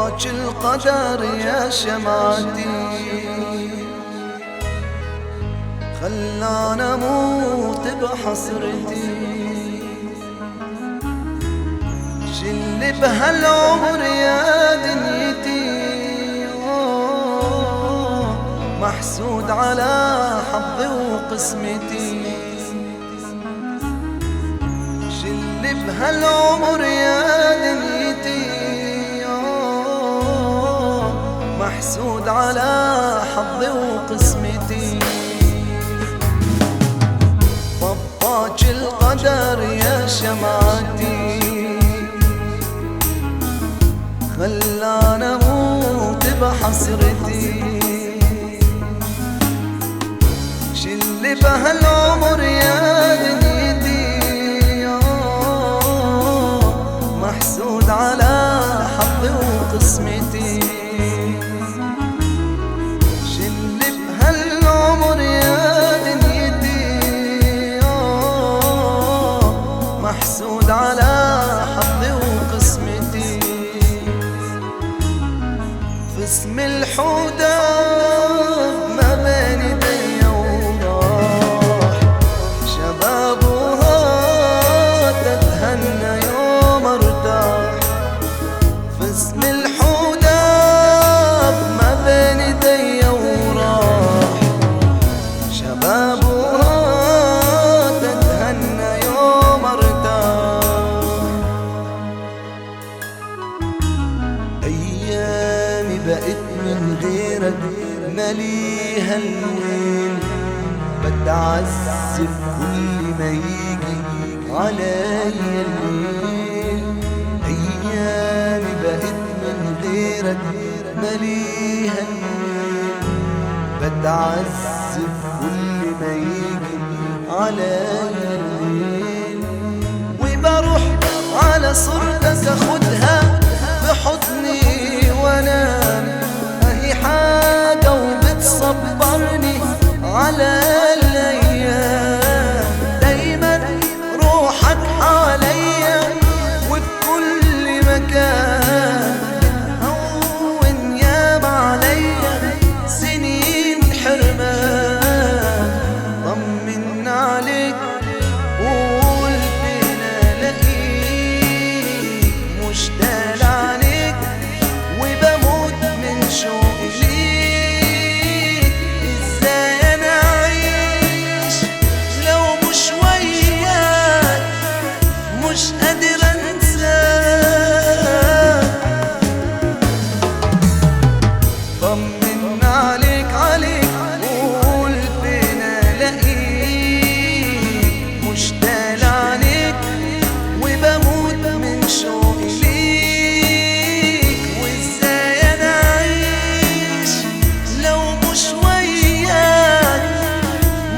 طباج القدر يا شمعتي خلانا اموت بحسرتي. شل بهالعمر يا دنيتي محسود على حظي وقسمتي. شل بهالعمر يا دنيتي محسود على حظي وقسمتي. طباج القدر يا شمعتي خلانا اموت بحسرتي. شل بهالعمر يا دنيتي محسود على حظي وقسمتي. شل بهالعمر يا دنيتي محسود على حظي وقسمتي. في اسم الحودة ما بين ايدي وراح شبابها تتهنى يوم ارتاح. في اسم الحودة ما بين ايدي وراح شبابها تتهنى يوم ارتاح. ايامي بقت من غيرك مليها الويل بتعذب كل ما يجي عليا الليل. ايامي بقت من غيرك مليها الويل بتعذب كل ما يجي عليا الليل. وبروح على صورتك اخدها بحضني وانام اهي حاجة وبتصبرني على الايام. دايما روحك حواليا وبكل مكان بتهون ياما عليا سنين حرمان. طمن عليك قول فين الاقيك مشتاق عليك وبموت من شوقي ليك. ازاي انا اعيش لو مش وياك مش قادر انساك. طمن عليك قول فين الاقيك مشتاق عليك وبموت من شوقي ليك. وازاي انا اعيش لو مش وياك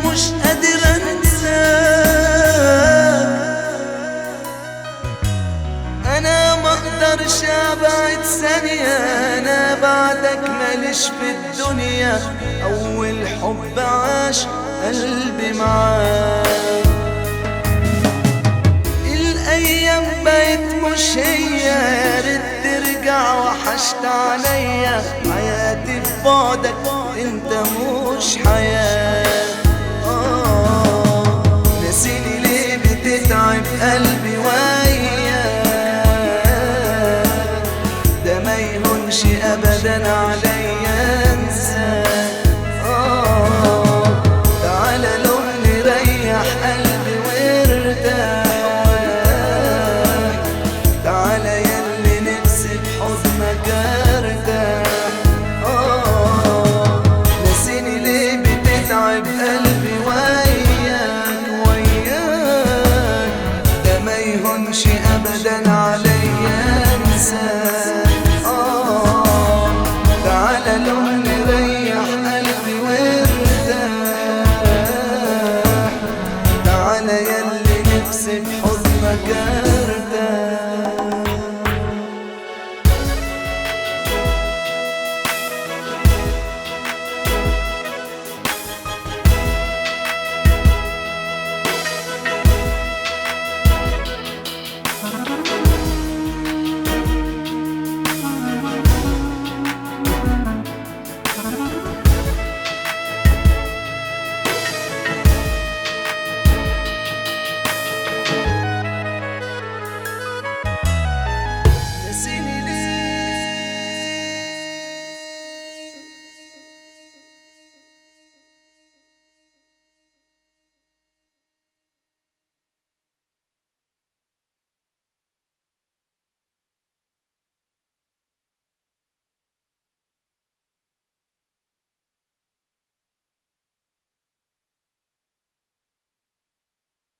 مش قادر انساك. انا ما اقدرش ابعد ثانية انا بعدك ماليش في الدنيا. اول حب عاش قلبي معاك. الايام بقت مش هي يا ريت ترجع وحشت عليا. حياتي في بعدك انت مش حياة. ناسيني ليه بتتعب قلبي وياك. ده ما يهونش ابدا عليا انساك. تعالى لو نريح قلبي وارتاح. تعالى ياللي نفسي بحضنك ارتاح. ناسيني ليه بتتعب قلبي وياك. ده ما يهونش ابدا عليا انساك.